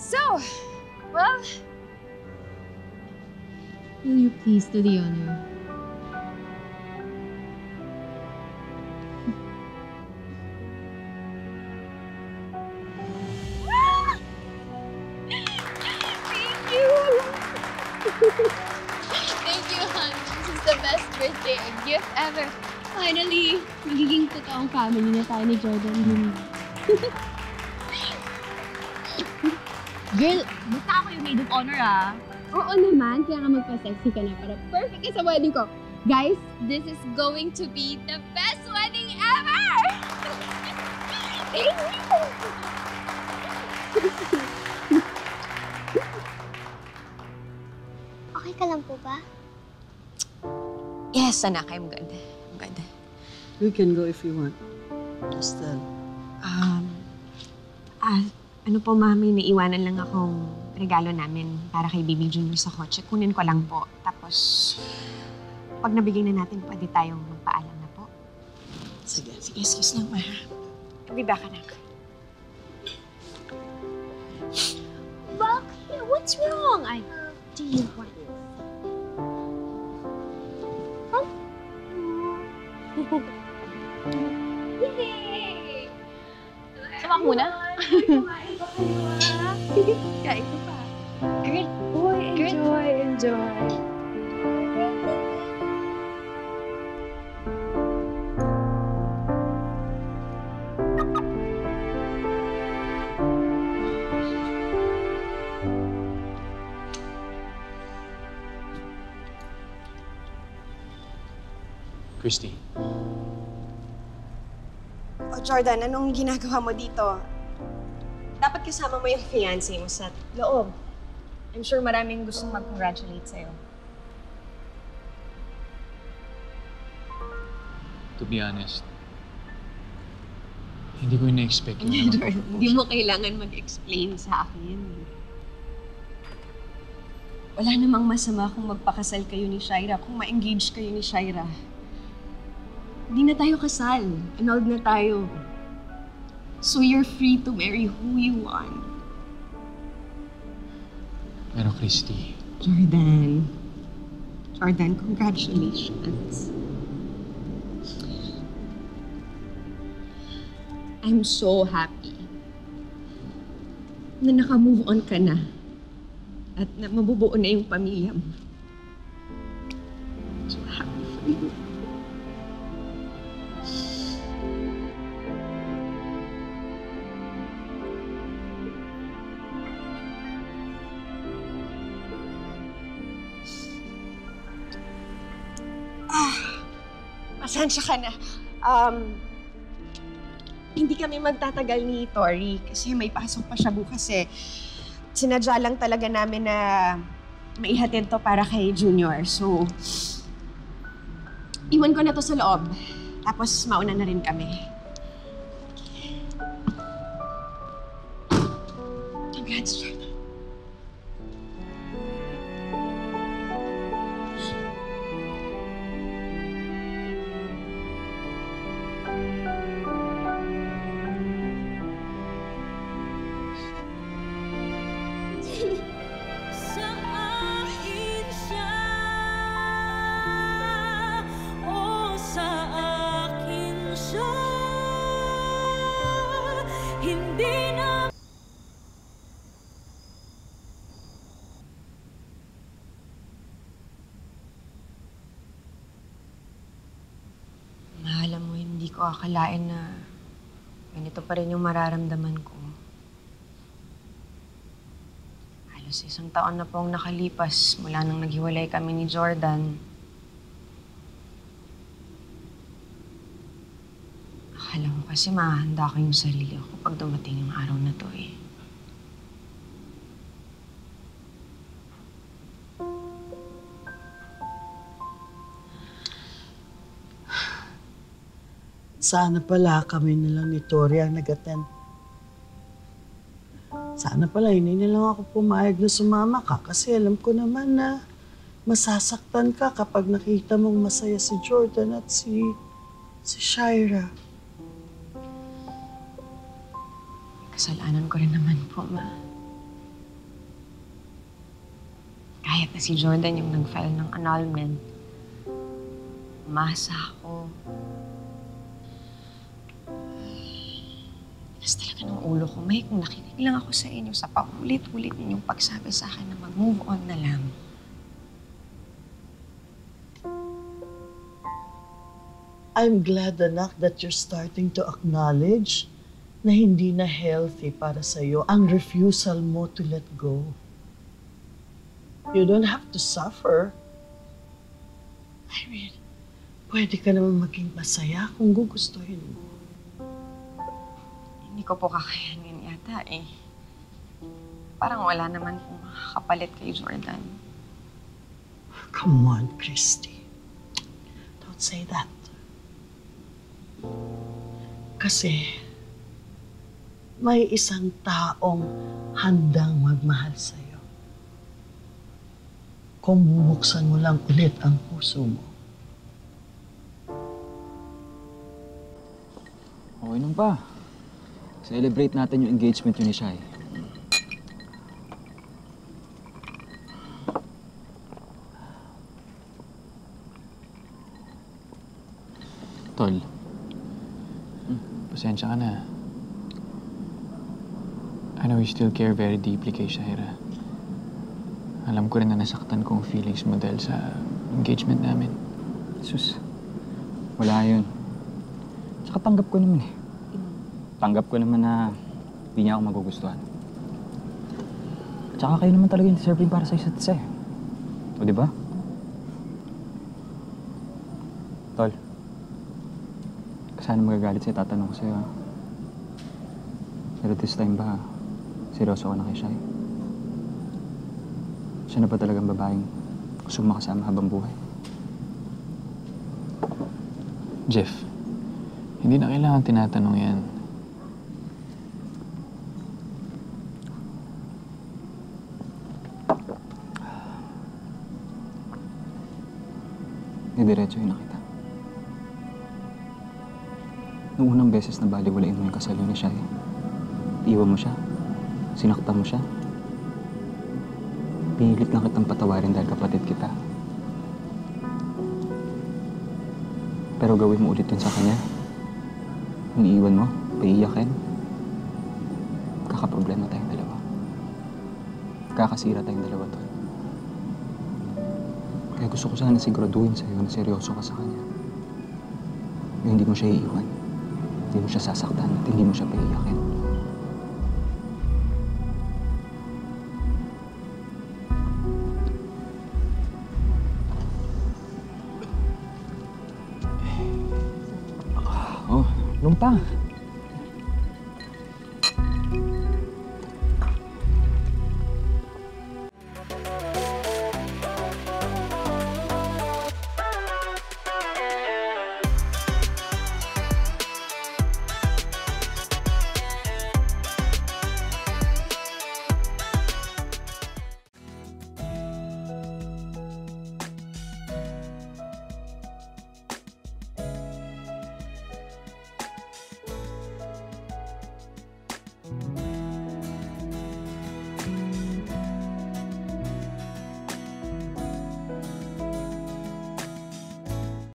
So, well... Will you please do the honor? Thank you! Thank you, hon. This is the best birthday gift ever. Finally, magiging totoong family na tayo ni Jordan din. Girl, basta ako yung maid of honor, ah. Oo naman, kaya nga magpa-sexy ka na para perfect ka sa wedding ko. Guys, This is going to be the best wedding ever! Thank you! Okay ka lang po ba? Yes, anak. I'm good. I'm good. We can go if you want. Estelle. Ano po, Mami, naiwanan lang akong regalo namin para kay Baby Junior sa kotse. Kunin ko lang po. Tapos, pag nabigay na natin, pwede tayong magpaalam na po. Sige. Sige, excuse lang, Ma. I'll be back, anak. Bakit? What's wrong? Do you want Yay! Sama ko muna. kain ko pa. Girl, Boy, enjoy. Christy, Oh, Jordan, anong ginagawa mo dito? Dapat kasama mo yung fiancé mo sa loob. I'm sure maraming gustong mag-congratulate sa'yo. to be honest, hindi ko ina-expect yung Jordan, hindi mo kailangan mag-explain sa akin. Wala namang masama kung magpakasal kayo ni Shaira, kung ma-engage kayo ni Shaira. Hindi na tayo kasal. Annulled na tayo. So you're free to marry who you want. Pero Christy, Jordan, congratulations. I'm so happy na naka-move on ka na at na mabubuo na yung pamilya mo. So happy for you. Pasensya ka na. Hindi kami magtatagal ni Tori kasi may pasok pa siya bukas eh. Sinadya lang talaga namin na maihatid to para kay Junior. So, iwan ko na to sa loob. Tapos mauna na rin kami. Congrats, Jordan. Sa akin siya, o sa akin siya, hindi na. Alam mo, hindi ko akalain na ganito pa rin yung mararamdaman ko. Halos 1 taon na pong nakalipas mula nang naghiwalay kami ni Jordan. Akala ko kasi mahahanda ko yung sarili ko pag dumating yung araw na to eh. Sana pala kami na lang ni Tori ang nag-attend. Sana pala hindi na lang ako pumayag na sumama ka kasi alam ko naman na masasaktan ka kapag nakita mong masaya si Jordan at si Shaira. Kasalanan ko rin naman po, Ma. kahit na si Jordan yung nag-file ng annulment, umasa ako. Tigas talaga ng ulo ko. May kung nakinig lang ako sa inyo sa paulit-ulit ninyong pagsabi sa akin na mag-move on na lang. I'm glad, anak, that you're starting to acknowledge na hindi na healthy para sa'yo ang refusal mo to let go. You don't have to suffer. I mean, pwede ka naman maging masaya kung gugustuhin mo. Hindi ko po kakayanin yata eh. Parang wala naman pong makakapalit kay Jordan. Come on, Christy. Don't say that. Kasi may isang taong handang magmahal sa'yo. Kung bubuksan mo lang ulit ang puso mo. Okay nung pa. Celebrate natin yung engagement yun ni Shai. Tol, pasensya ka na. I know you still care very deeply kay Shaira. Alam ko rin na nasaktan ko ang feelings mo dahil sa engagement namin. Sus, wala yun. Tsaka tanggap ko naman eh. Tanggap ko naman na hindi niya ako magugustuhan. Tsaka kayo naman talaga yung deserving para sa isa't isa eh. O diba? Tol, sana magagalit sa'yo, tatanong ko sa'yo ha. Pero this time ba, seryoso ka na kay Shai? Siya na ba talagang babaeng gusto makasama habang buhay? Jeff, hindi na kailangan tinatanong yan. Didiretsuhin na kita. Noong unang beses na baliwalain mo yung kasal ni Shai, iwan mo siya, sinaktan mo siya. Pinilit lang kitang patawarin dahil kapatid kita. Pero gawin mo ulit yun sa kanya. Kung iiwan mo, paiiyakin, kakaproblema tayong dalawa. Kakasira tayong dalawa, Tol. Kaya gusto ko sana siguraduhin sa'yo na seryoso ka sa kanya. Yung hindi mo siya iiwan, hindi mo siya sasaktan at hindi mo siya paiiyakin. Oh, Lumpa,